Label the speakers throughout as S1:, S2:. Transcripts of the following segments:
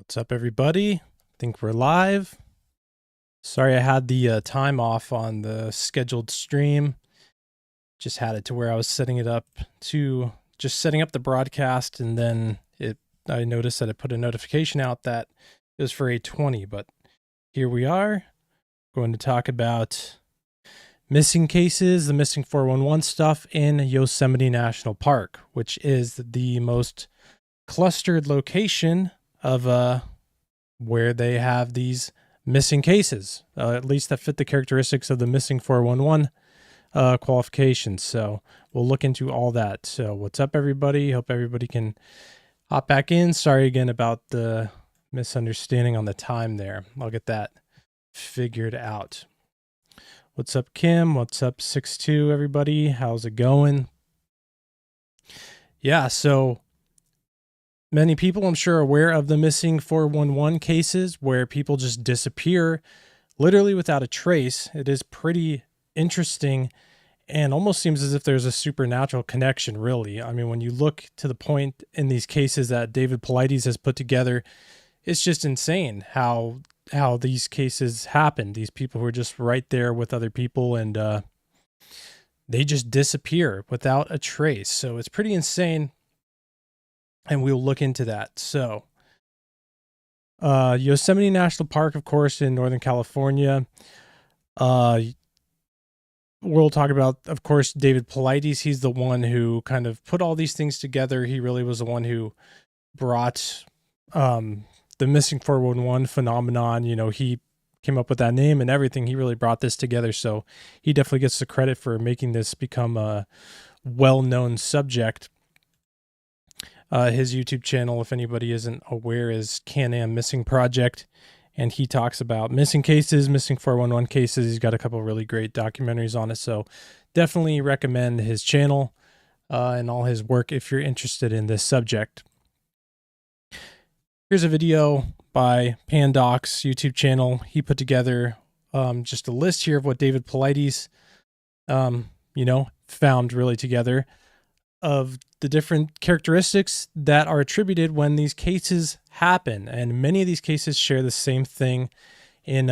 S1: What's up, everybody? Think we're live. Sorry I had the time off on the scheduled stream. Just had it to where I was setting it up to just setting up the broadcast, and then I noticed that it put a notification out that it was for 8:20, but here we are going to talk about missing cases, the missing 411 stuff in Yosemite National Park, which is the most clustered location of where they have these missing cases, at least that fit the characteristics of the missing 411 qualifications. So we'll look into all that. So what's up, everybody? Hope everybody can hop back in. Sorry again about the misunderstanding on the time there. I'll get that figured out. What's up, Kim? What's up, 6'2", everybody? How's it going? Yeah, so many people, I'm sure, are aware of the missing 411 cases where people just disappear literally without a trace. It is pretty interesting and almost seems as if there's a supernatural connection, really. I mean, when you look to the point in these cases that David Paulides has put together, it's just insane how these cases happen. These people who are just right there with other people and they just disappear without a trace. So it's pretty insane. And we'll look into that. So, Yosemite National Park, of course, in Northern California. We'll talk about, of course, David Paulides. He's the one who kind of put all these things together. He really was the one who brought the missing 411 phenomenon. You know, he came up with that name and everything. He really brought this together. So he definitely gets the credit for making this become a well-known subject. His YouTube channel, if anybody isn't aware, is Can-Am Missing Project, and he talks about missing cases, missing 411 cases. He's got a couple of really great documentaries on it, so definitely recommend his channel and all his work if you're interested in this subject. Here's a video by Pandoc's YouTube channel. He put together just a list here of what David Paulides, found really together of the different characteristics that are attributed when these cases happen. And many of these cases share the same thing in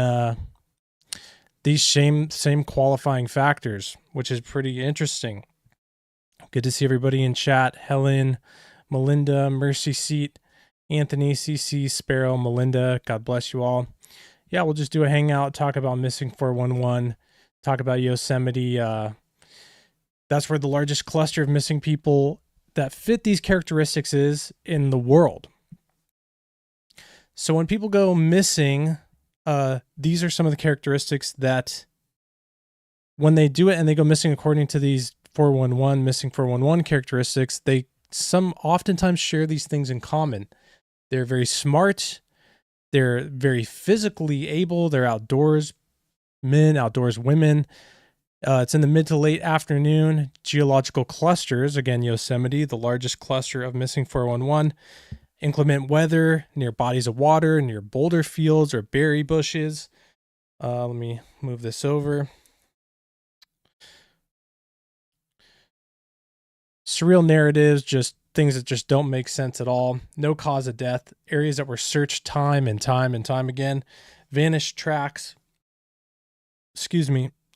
S1: these same qualifying factors, which is pretty interesting. Good to see everybody in chat. Helen, Melinda, Mercy Seat, Anthony, CC, Sparrow, Melinda. God bless you all. Yeah, we'll just do a hangout, talk about missing 411, talk about Yosemite. That's where the largest cluster of missing people that fit these characteristics is in the world. So when people go missing, these are some of the characteristics that when they do it and they go missing according to these missing 411 characteristics, they oftentimes share these things in common. They're very smart. They're very physically able. They're outdoors men, outdoors women. It's in the mid to late afternoon. Geological clusters, again, Yosemite, the largest cluster of missing 411. Inclement weather, near bodies of water, near boulder fields or berry bushes. Let me move this over. Surreal narratives, just things that just don't make sense at all. No cause of death. Areas that were searched time and time again. Vanished tracks.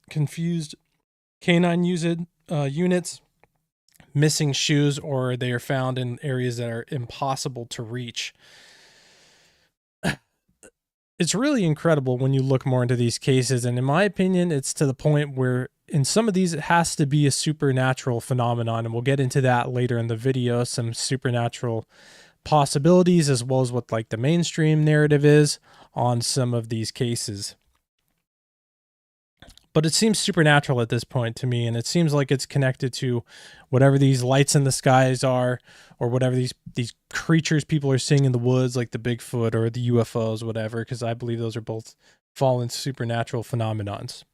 S1: Confused canine units, missing shoes, or they are found in areas that are impossible to reach. It's really incredible when you look more into these cases, and in my opinion, it's to the point where in some of these it has to be a supernatural phenomenon, and we'll get into that later in the video, some supernatural possibilities as well as what like the mainstream narrative is on some of these cases. But it seems supernatural at this point to me, and it seems like it's connected to whatever these lights in the skies are, or whatever these creatures people are seeing in the woods, like the Bigfoot or the UFOs, whatever, because I believe those are both fallen supernatural phenomenons.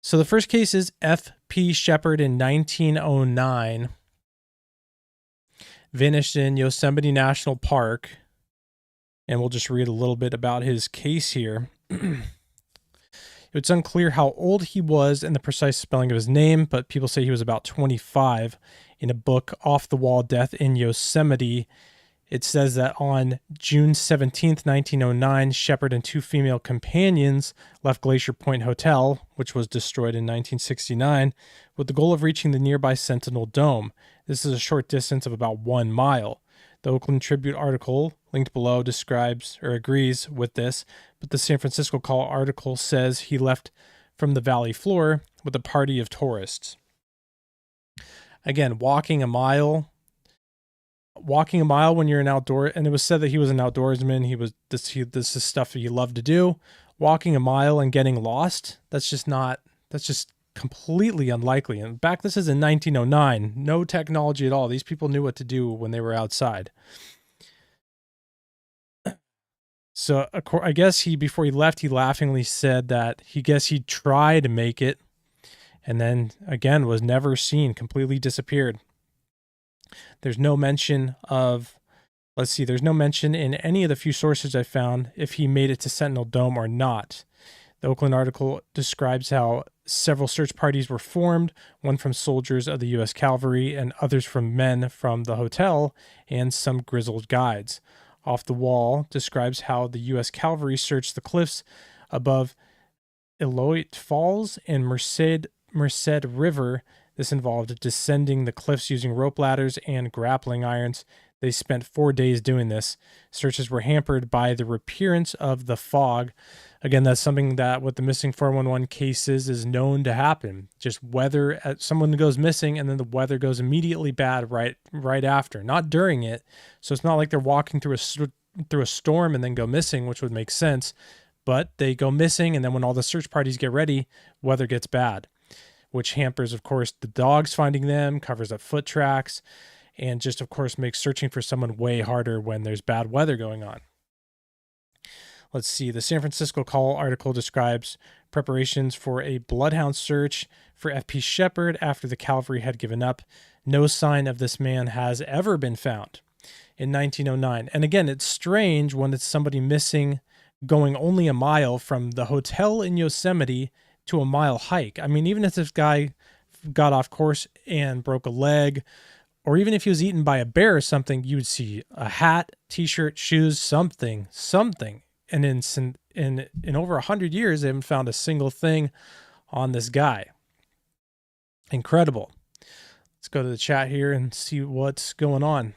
S1: So the first case is F.P. Shepard in 1909, vanished in Yosemite National Park, and we'll just read a little bit about his case here. It's unclear how old he was and the precise spelling of his name, but people say he was about 25. In a book, Off the Wall Death in Yosemite, It says that on June 17th, 1909, Shepard and two female companions left Glacier Point Hotel, which was destroyed in 1969, with the goal of reaching the nearby Sentinel Dome. This is a short distance of about 1 mile. The Oakland Tribune article, linked below, describes or agrees with this, but the San Francisco Call article says he left from the valley floor with a party of tourists. Again, walking a mile when you're an outdoor, and it was said that he was an outdoorsman. This is stuff he loved to do. Walking a mile and getting lost, that's just completely unlikely. And this is in 1909, no technology at all. These people knew what to do when they were outside. So I guess before he left, he laughingly said that he tried to make it, and then again was never seen, completely disappeared. There's no mention in any of the few sources I found if he made it to Sentinel Dome or not. The Oakland article describes how several search parties were formed, one from soldiers of the U.S. Cavalry and others from men from the hotel and some grizzled guides. Off the Wall describes how the U.S. Cavalry searched the cliffs above Eloit Falls and Merced River. This involved descending the cliffs using rope ladders and grappling irons. They spent 4 days doing this. Searches were hampered by the reappearance of the fog. Again, that's something that with the missing 411 cases is known to happen. Just weather, someone goes missing and then the weather goes immediately bad right after, not during it. So it's not like they're walking through a storm and then go missing, which would make sense. But they go missing, and then when all the search parties get ready, weather gets bad, which hampers, of course, the dogs finding them, covers up foot tracks, and just, of course, makes searching for someone way harder when there's bad weather going on. Let's see. The San Francisco Call article describes preparations for a bloodhound search for F.P. Shepard after the cavalry had given up. No sign of this man has ever been found in 1909. And again, it's strange when it's somebody missing going only a mile from the hotel in Yosemite to a mile hike. I mean, even if this guy got off course and broke a leg, or even if he was eaten by a bear or something, you would see a hat, t-shirt, shoes, something. And in over 100 years, they haven't found a single thing on this guy. Incredible. Let's go to the chat here and see what's going on.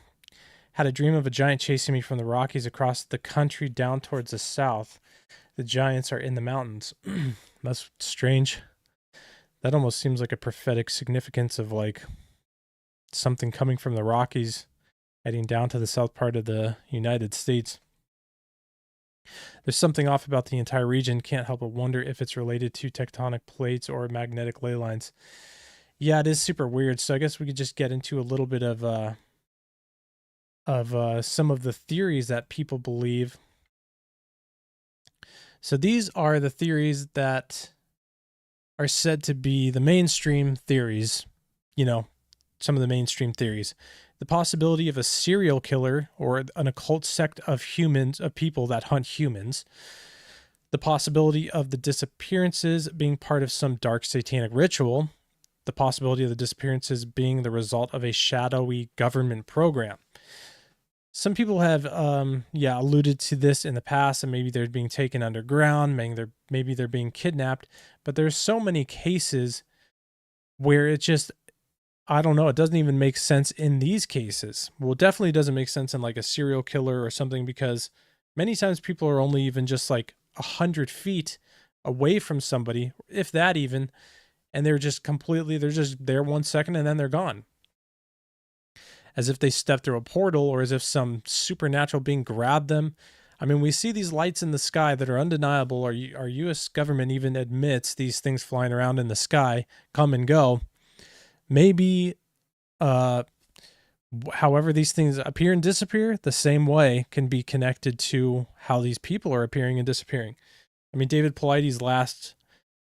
S1: Had a dream of a giant chasing me from the Rockies across the country down towards the south. The giants are in the mountains. That's strange. That almost seems like a prophetic significance of like something coming from the Rockies heading down to the south part of the United States. There's something off about the entire region. Can't help but wonder if it's related to tectonic plates or magnetic ley lines. Yeah, it is super weird. So I guess we could just get into a little bit of some of the theories that people believe. So these are the theories that are said to be the mainstream theories, some of the mainstream theories. The possibility of a serial killer or an occult sect of people that hunt humans. The possibility of the disappearances being part of some dark satanic ritual. The possibility of the disappearances being the result of a shadowy government program. Some people have, alluded to this in the past, and maybe they're being taken underground, maybe they're being kidnapped, but there's so many cases where it just, I don't know, it doesn't even make sense in these cases. Well, it definitely doesn't make sense in like a serial killer or something, because many times people are only even just like 100 feet away from somebody, if that even, and they're just there 1 second and then they're gone. As if they stepped through a portal, or as if some supernatural being grabbed them. I mean, we see these lights in the sky that are undeniable. Our U.S. government even admits these things flying around in the sky come and go. Maybe, however these things appear and disappear, the same way can be connected to how these people are appearing and disappearing. I mean, David Paulides' last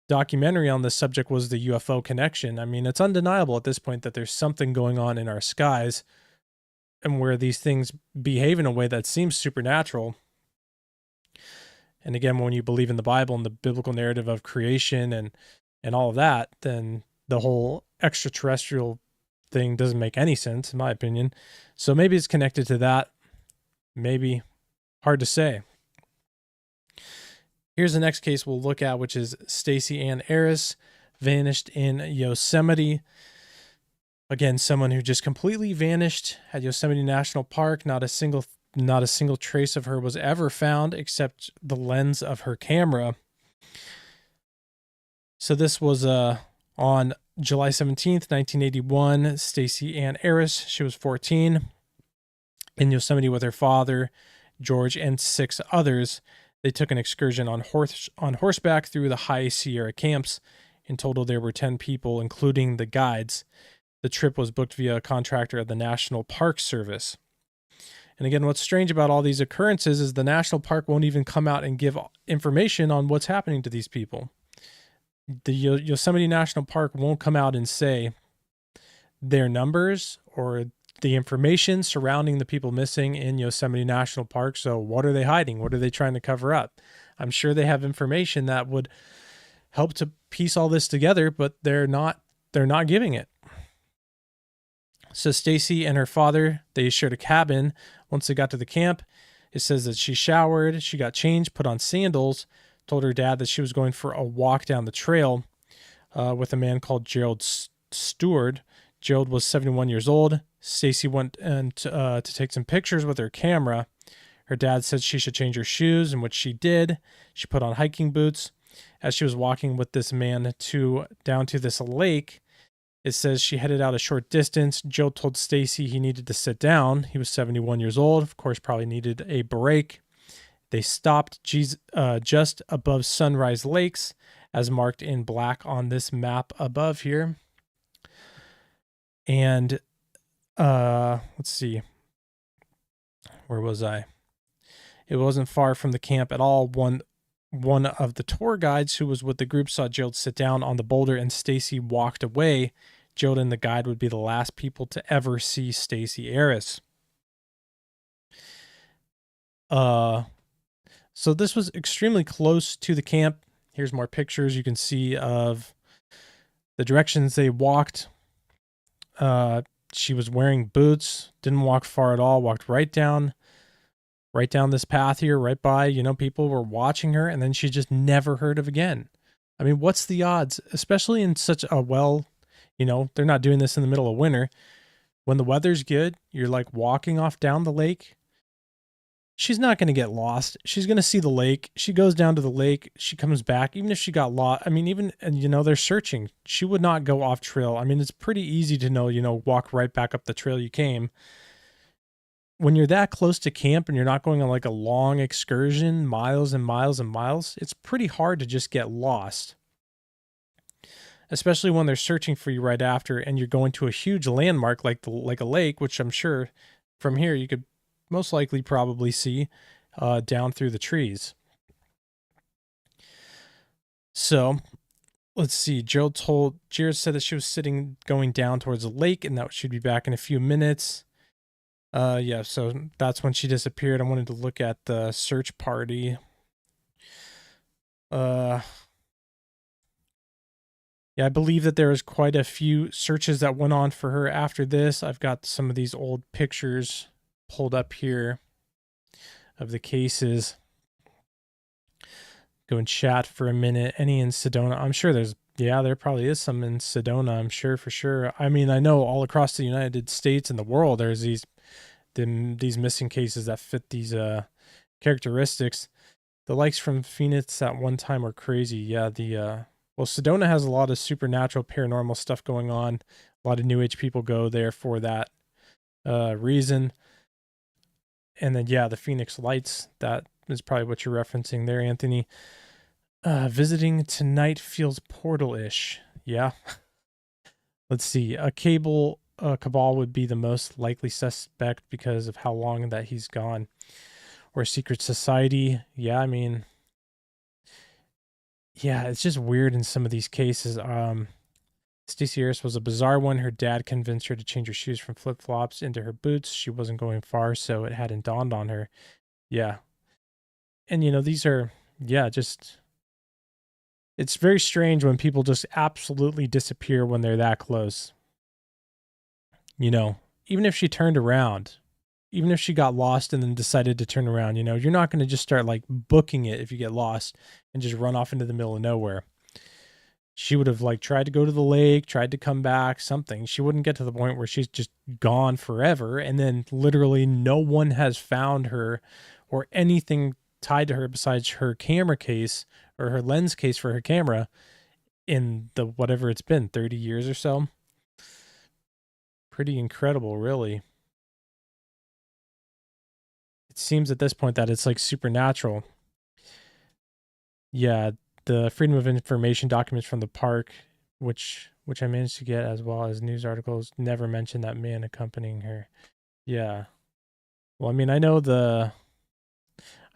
S1: documentary on this subject was the UFO connection. I mean, it's undeniable at this point that there's something going on in our skies, and where these things behave in a way that seems supernatural. And again, when you believe in the Bible and the biblical narrative of creation and all of that, then the whole extraterrestrial thing doesn't make any sense, in my opinion. So maybe it's connected to that. Maybe. Hard to say. Here's the next case we'll look at, which is Stacy Arras, vanished in Yosemite. Again, someone who just completely vanished at Yosemite National Park. Not a single trace of her was ever found except the lens of her camera. So this was on July 17th, 1981. Stacy Arras, she was 14, in Yosemite with her father, George, and 6 others. They took an excursion on horseback through the High Sierra camps. In total, there were 10 people, including the guides. The trip was booked via a contractor at the National Park Service. And again, what's strange about all these occurrences is the National Park won't even come out and give information on what's happening to these people. The Yosemite National Park won't come out and say their numbers or the information surrounding the people missing in Yosemite National Park. So what are they hiding? What are they trying to cover up? I'm sure they have information that would help to piece all this together, but they're not giving it. So Stacy and her father, they shared a cabin. Once they got to the camp, it says that she showered, she got changed, put on sandals, told her dad that she was going for a walk down the trail with a man called Gerald Stewart. Gerald was 71 years old. Stacy went and to take some pictures with her camera. Her dad said she should change her shoes, and which she did. She put on hiking boots. As she was walking with this man down to this lake, it says she headed out a short distance. Joe told Stacy he needed to sit down. He was 71 years old, of course, probably needed a break. They stopped just above Sunrise Lakes, as marked in black on this map above here. And let's see, where was I? It wasn't far from the camp at all. One of the tour guides who was with the group saw Gerald sit down on the boulder and Stacy walked away. Gerald and the guide would be the last people to ever see Stacy Arras. So this was extremely close to the camp. Here's more pictures you can see of the directions they walked. She was wearing boots, didn't walk far at all, walked right down this path here, right by, people were watching her, and then she just never heard of again. I mean, what's the odds, especially in such a they're not doing this in the middle of winter. When the weather's good, you're like walking off down the lake. She's not going to get lost. She's going to see the lake. She goes down to the lake. She comes back. Even if she got lost, I mean, they're searching. She would not go off trail. I mean, it's pretty easy to know, walk right back up the trail you came. When you're that close to camp and you're not going on like a long excursion, miles and miles and miles, it's pretty hard to just get lost. Especially when they're searching for you right after and you're going to a huge landmark like a lake, which I'm sure from here you could most likely probably see down through the trees. So let's see. Gerald said that she was going down towards the lake and that she'd be back in a few minutes. So that's when she disappeared. I wanted to look at the search party. Yeah, I believe that there was quite a few searches that went on for her after this. I've got some of these old pictures pulled up here of the cases. Go and chat for a minute. Any in Sedona? I'm sure there probably is some in Sedona, I'm sure, for sure. I mean, I know all across the United States and the world, there's these missing cases that fit these characteristics. The likes from Phoenix at one time were crazy. Yeah, Sedona has a lot of supernatural, paranormal stuff going on. A lot of New Age people go there for that reason. And then, the Phoenix Lights, that is probably what you're referencing there, Anthony. Visiting tonight feels portal-ish. Yeah. Let's see. A cable cabal would be the most likely suspect because of how long that he's gone. Or a secret society. Yeah, I mean... Yeah, it's just weird in some of these cases. Stacy Arras was a bizarre one. Her dad convinced her to change her shoes from flip-flops into her boots. She wasn't going far, so it hadn't dawned on her. Yeah. And, these are, just... It's very strange when people just absolutely disappear when they're that close. Even if she turned around, even if she got lost and then decided to turn around, you know, you're not going to just start like booking it if you get lost and just run off into the middle of nowhere. She would have like tried to go to the lake, tried to come back, something. She wouldn't get to the point where she's just gone forever. And then literally no one has found her or anything tied to her besides her camera case or her lens case for her camera in the whatever it's been, 30 years or so. Pretty incredible, really. It seems at this point that it's like supernatural. Yeah, the Freedom of Information documents from the park, which I managed to get, as well as news articles, never mentioned that man accompanying her. Yeah. Well, I mean, I know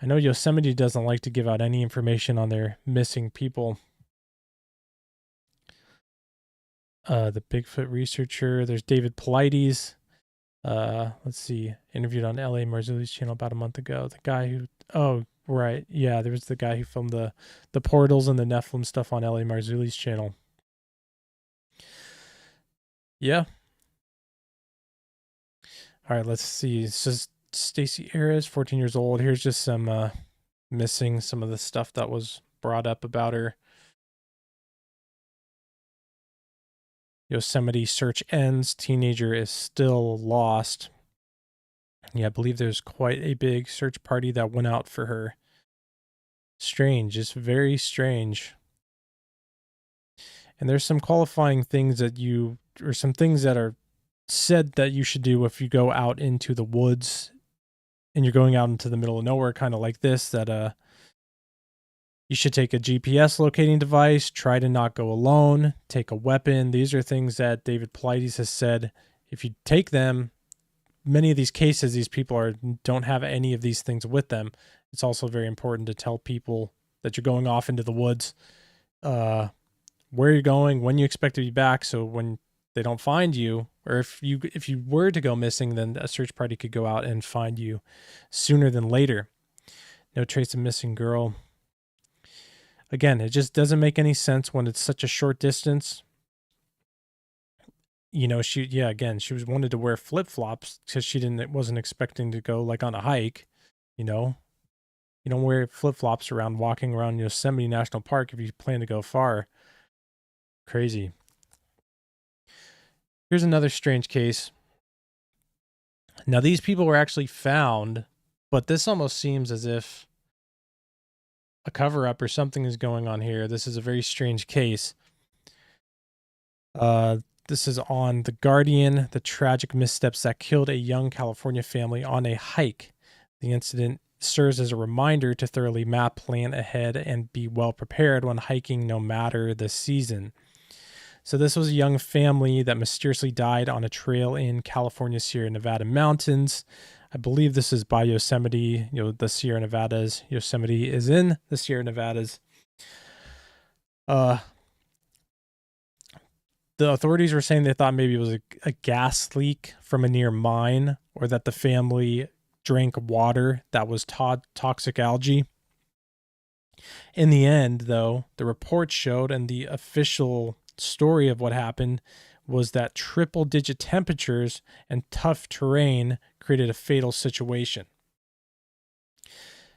S1: Yosemite doesn't like to give out any information on their missing people. The Bigfoot researcher, there's David Paulides. Let's see, interviewed on L.A. Marzulli's channel about a month ago. The guy who, oh, right, yeah, there was the guy who filmed the portals and the Nephilim stuff on L.A. Marzulli's channel. Yeah. All right, let's see. This is Stacy Arras, 14 years old. Here's just some missing some of the stuff that was brought up about her. Yosemite search ends. Teenager is still lost. Yeah, I believe there's quite a big search party that went out for her. Strange, just very strange. And there's some qualifying things that or some things that are said that you should do if you go out into the woods and you're going out into the middle of nowhere, kind of like this, that you should take a GPS locating device, try to not go alone, take a weapon. These are things that David Paulides has said. If you take them, many of these cases, these people don't have any of these things with them. It's also very important to tell people that you're going off into the woods, where you're going, when you expect to be back. So when they don't find you, or if you were to go missing, then a search party could go out and find you sooner than later. No trace of missing girl. Again, it just doesn't make any sense when it's such a short distance. You know, she was wanted to wear flip-flops because she wasn't expecting to go like on a hike. You know, you don't wear flip-flops around walking around Yosemite National Park if you plan to go far. Crazy. Here's another strange case. Now, these people were actually found, but this almost seems as if a cover-up or something is going on here. This is a very strange case. This is on The Guardian, the tragic missteps that killed a young California family on a hike. The incident serves as a reminder to thoroughly map, plan ahead, and be well prepared when hiking, no matter the season. So this was a young family that mysteriously died on a trail in California's Sierra Nevada mountains. I believe this is by Yosemite, the Sierra Nevadas. Yosemite is in the Sierra Nevadas. The authorities were saying they thought maybe it was a gas leak from a near mine, or that the family drank water that was toxic algae. In the end, though, the report showed, and the official story of what happened was that triple-digit temperatures and tough terrain created a fatal situation.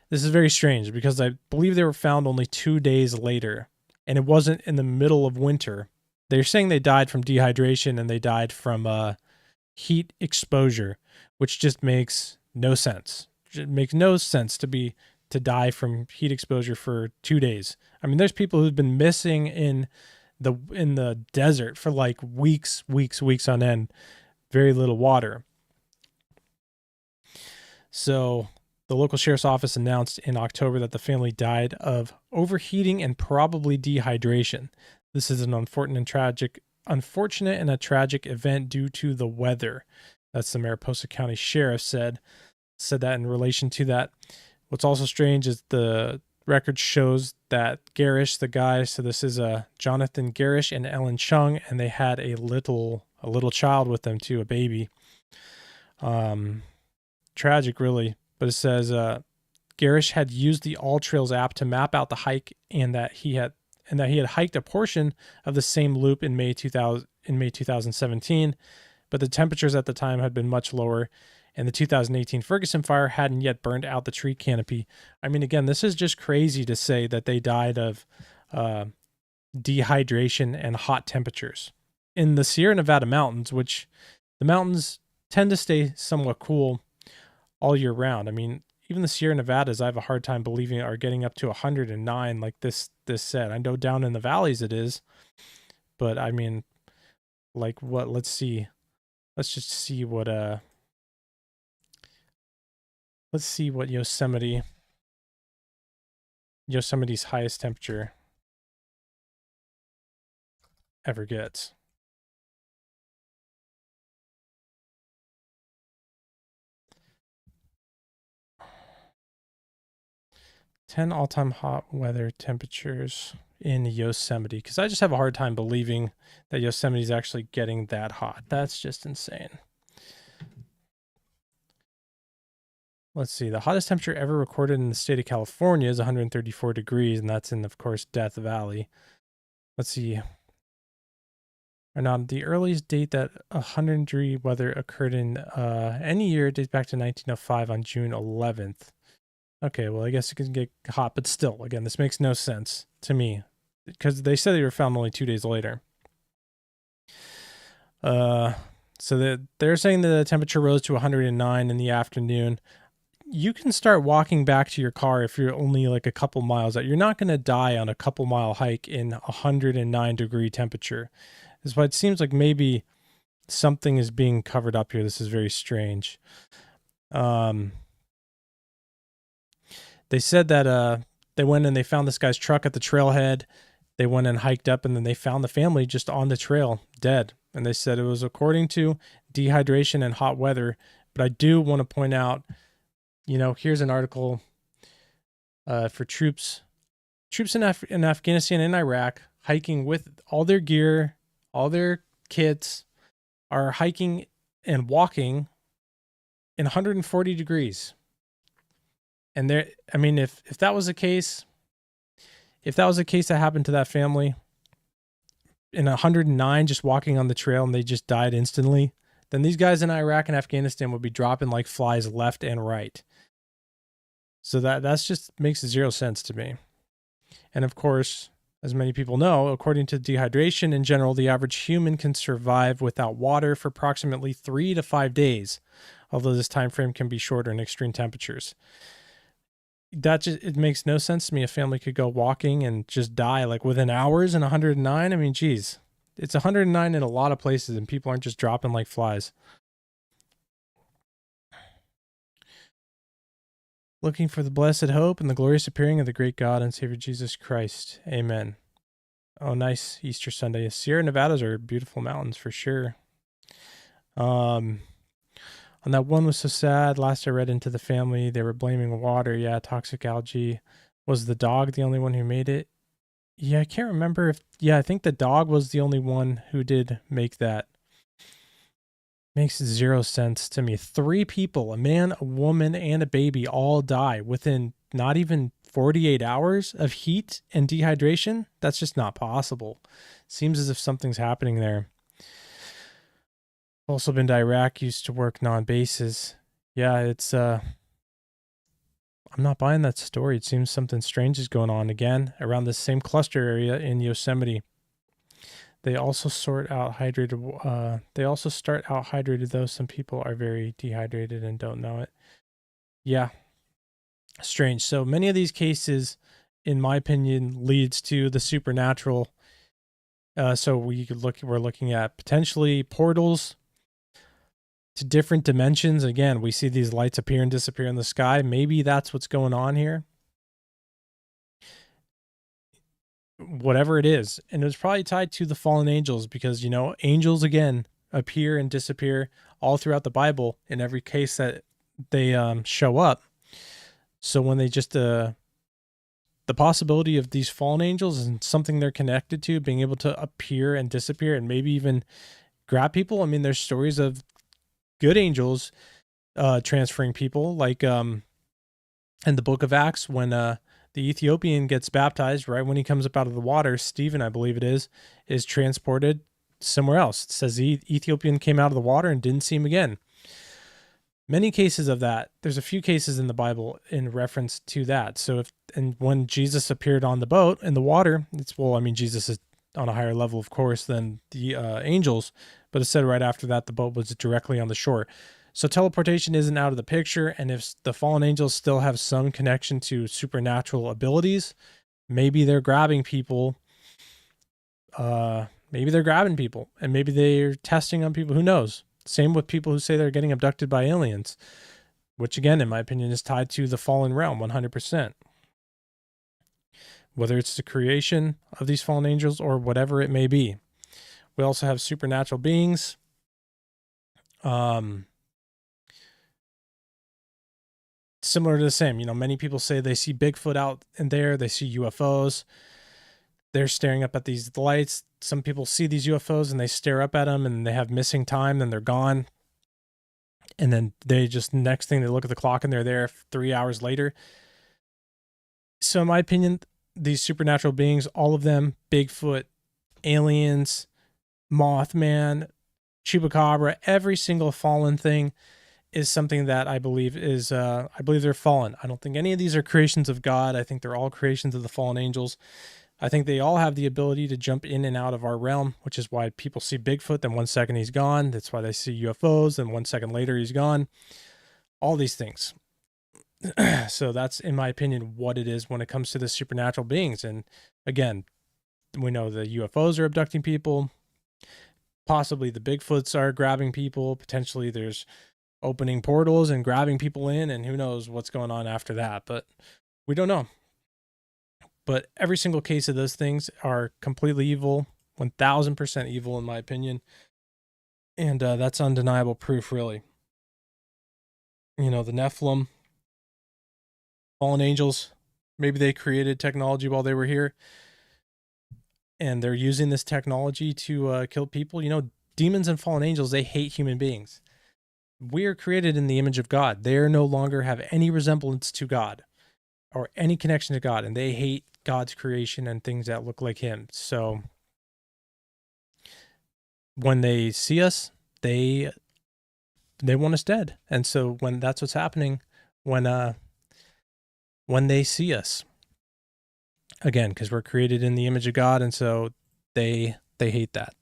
S1: This is very strange because I believe they were found only 2 days later, and it wasn't in the middle of winter. They're saying they died from dehydration and they died from heat exposure, which just makes no sense. It makes no sense to die from heat exposure for 2 days. I mean, there's people who've been missing in the desert for like weeks on end, very little water. So the local sheriff's office announced in October that the family died of overheating and probably dehydration. This is an unfortunate and a tragic event due to the weather. That's the Mariposa County Sheriff said that in relation to that. What's also strange is the record shows that Gerrish, the guy, so this is Jonathan Gerrish and Ellen Chung, and they had a little child with them too, a baby. Tragic, really. But it says Gerrish had used the All Trails app to map out the hike, and that he had hiked a portion of the same loop in May 2017, but the temperatures at the time had been much lower, and the 2018 Ferguson fire hadn't yet burned out the tree canopy. I mean, again, this is just crazy to say that they died of dehydration and hot temperatures. In the Sierra Nevada mountains, which the mountains tend to stay somewhat cool all year round. I mean, even the Sierra Nevadas, I have a hard time believing are getting up to 109 like this said. I know down in the valleys it is, but I mean, like what? Let's see. Let's just see what let's see what Yosemite's highest temperature ever gets. Ten all-time hot weather temperatures in Yosemite, because I just have a hard time believing that Yosemite's actually getting that hot. That's just insane. Let's see. The hottest temperature ever recorded in the state of California is 134 degrees, and that's in, of course, Death Valley. Let's see. Or not, the earliest date that 100-degree weather occurred in any year dates back to 1905 on June 11th. Okay, well, I guess it can get hot, but still, again, this makes no sense to me because they said they were found only 2 days later. So they're saying the temperature rose to 109 in the afternoon. You can start walking back to your car if you're only like a couple miles out. You're not going to die on a couple mile hike in 109 degree temperature. That's why it seems like maybe something is being covered up here. This is very strange. They said that they went and they found this guy's truck at the trailhead. They went and hiked up, and then they found the family just on the trail, dead. And they said it was according to dehydration and hot weather. But I do want to point out, here's an article for troops in Afghanistan and Iraq hiking with all their gear, all their kits, are hiking and walking in 140 degrees. And if that was the case, that happened to that family in 109, just walking on the trail, and they just died instantly, then these guys in Iraq and Afghanistan would be dropping like flies left and right. So that's just makes zero sense to me. And of course, as many people know, according to dehydration in general, the average human can survive without water for approximately 3 to 5 days, although this time frame can be shorter in extreme temperatures. It makes no sense to me. A family could go walking and just die like within hours in 109. I mean, geez, it's 109 in a lot of places, and people aren't just dropping like flies. Looking for the blessed hope and the glorious appearing of the great God and Savior Jesus Christ. Amen. Oh, nice Easter Sunday. Sierra Nevadas are beautiful mountains for sure. And that one was so sad. Last I read into the family, they were blaming water. Yeah, toxic algae. Was the dog the only one who made it? Yeah, I can't remember I think the dog was the only one who did make that. Makes zero sense to me. 3 people, a man, a woman, and a baby, all die within not even 48 hours of heat and dehydration. That's just not possible. Seems as if something's happening there. Also been to Iraq, used to work non-bases. Yeah, it's I'm not buying that story. It seems something strange is going on again around the same cluster area in Yosemite. They also start out hydrated, though some people are very dehydrated and don't know it. Yeah. Strange. So many of these cases, in my opinion, leads to the supernatural. So we're looking at potentially portals to different dimensions. Again, we see these lights appear and disappear in the sky. Maybe that's what's going on here. Whatever it is. And it was probably tied to the fallen angels because, angels, again, appear and disappear all throughout the Bible in every case that they show up. So when they just, the possibility of these fallen angels and something they're connected to being able to appear and disappear and maybe even grab people. I mean, there's stories of good angels transferring people, like in the book of Acts when the Ethiopian gets baptized, right when he comes up out of the water, Stephen, I believe it is transported somewhere else. It says the Ethiopian came out of the water and didn't see him again. many cases of that. There's a few cases in the Bible in reference to that. So when Jesus appeared on the boat in the water, Jesus is on a higher level, of course, than the angels, but it said right after that the boat was directly on the shore. So teleportation isn't out of the picture, and if the fallen angels still have some connection to supernatural abilities, maybe they're grabbing people. Maybe they're grabbing people, and maybe they're testing on people. Who knows? Same with people who say they're getting abducted by aliens, which again, in my opinion, is tied to the fallen realm 100%. Whether it's the creation of these fallen angels or whatever it may be. We also have supernatural beings. Similar to the same, many people say they see Bigfoot out in there. They see UFOs. They're staring up at these lights. Some people see these UFOs and they stare up at them and they have missing time, then they're gone. And then next thing they look at the clock and they're there 3 hours later. So in my opinion, these supernatural beings, all of them, Bigfoot, aliens, Mothman, Chupacabra, every single fallen thing is something that I believe they're fallen. I don't think any of these are creations of God. I think they're all creations of the fallen angels. I think they all have the ability to jump in and out of our realm, which is why people see Bigfoot, then 1 second he's gone. That's why they see UFOs, then 1 second later he's gone. All these things. So that's, in my opinion, what it is when it comes to the supernatural beings. And again, we know the UFOs are abducting people. Possibly the Bigfoots are grabbing people. Potentially there's opening portals and grabbing people in, and who knows what's going on after that. But we don't know. But every single case of those things are completely evil, 1000% evil in my opinion. And that's undeniable proof, really. The Nephilim, fallen angels, maybe they created technology while they were here. And they're using this technology to kill people. Demons and fallen angels, they hate human beings. We are created in the image of God. They no longer have any resemblance to God or any connection to God, and they hate God's creation and things that look like him. So when they see us, they want us dead. And so when that's what's happening when they see us, again, because we're created in the image of God, and so they hate that.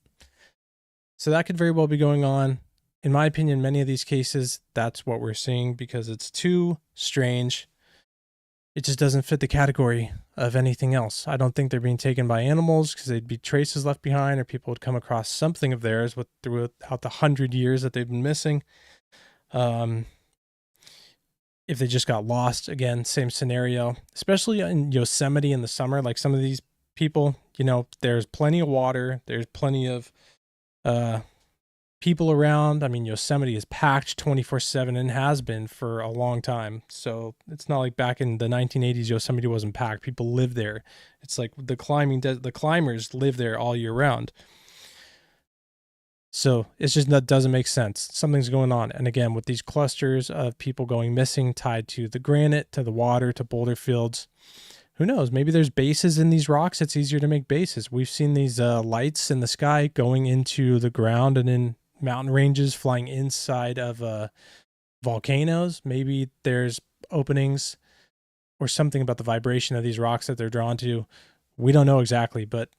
S1: So that could very well be going on. In my opinion, many of these cases, that's what we're seeing because it's too strange. It just doesn't fit the category of anything else. I don't think they're being taken by animals because they'd be traces left behind, or people would come across something of theirs throughout the 100 years that they've been missing. If they just got lost, again, same scenario, especially in Yosemite in the summer. Like some of these people, there's plenty of water. There's plenty of people around. I mean, Yosemite is packed 24/7 and has been for a long time. So it's not like back in the 1980s, Yosemite wasn't packed. People live there. It's like the climbers live there all year round. So it's just, that doesn't make sense. Something's going on. And again, with these clusters of people going missing tied to the granite, to the water, to boulder fields, who knows? Maybe there's bases in these rocks. It's easier to make bases. We've seen these lights in the sky going into the ground and in mountain ranges, flying inside of volcanoes. Maybe there's openings or something about the vibration of these rocks that they're drawn to. We don't know exactly, but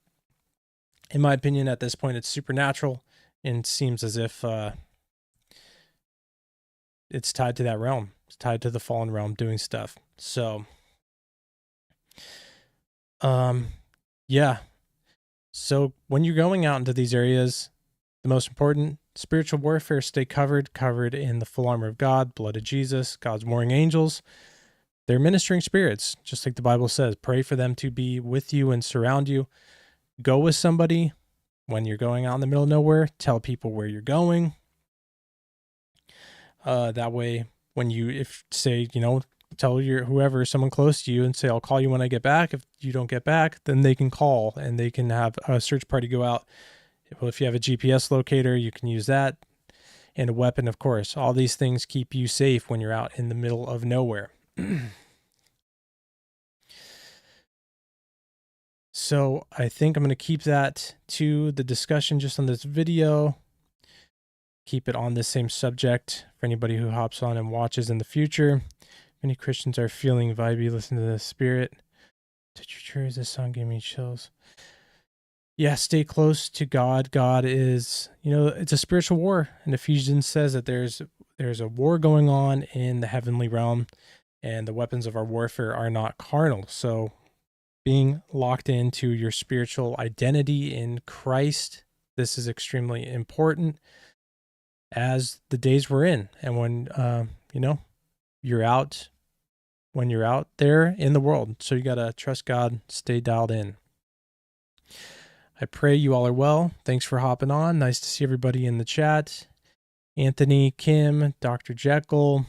S1: in my opinion, at this point, it's supernatural and seems as if it's tied to that realm. It's tied to the fallen realm doing stuff. So, yeah. So when you're going out into these areas, the most important, spiritual warfare, stay covered in the full armor of God, blood of Jesus, God's warring angels. They're ministering spirits, just like the Bible says. Pray for them to be with you and surround you. Go with somebody when you're going out in the middle of nowhere. Tell people where you're going. That way, when tell whoever, someone close to you, and say, I'll call you when I get back. If you don't get back, then they can call and they can have a search party go out. Well, if you have a GPS locator, you can use that, and a weapon, of course. All these things keep you safe when you're out in the middle of nowhere. So I think I'm going to keep that to the discussion just on this video. keep it on this same subject for anybody who hops on and watches in the future. Many Christians are feeling vibey, listen to the Spirit. Touch your chairs, this song gave me chills. Yeah, stay close to God. God is, it's a spiritual war. And Ephesians says that there's a war going on in the heavenly realm, and the weapons of our warfare are not carnal. So being locked into your spiritual identity in Christ, this is extremely important as the days we're in. And when, you're out, when you're out there in the world. So you got to trust God, stay dialed in. I pray you all are well. Thanks for hopping on. Nice to see everybody in the chat. Anthony, Kim, Dr. Jekyll,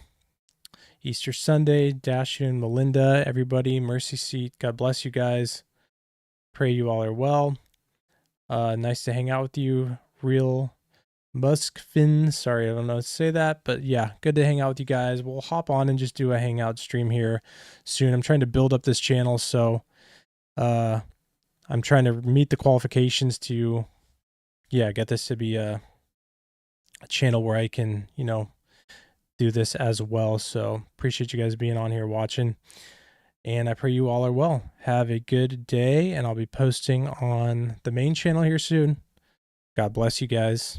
S1: Easter Sunday, Dashun, Melinda, everybody, Mercy Seat. God bless you guys. Pray you all are well. Nice to hang out with you. Real Muskfin. Sorry, I don't know how to say that, but yeah, good to hang out with you guys. We'll hop on and just do a hangout stream here soon. I'm trying to build up this channel, so I'm trying to meet the qualifications to, get this to be a channel where I can, do this as well. So appreciate you guys being on here watching. And I pray you all are well. Have a good day, and I'll be posting on the main channel here soon. God bless you guys.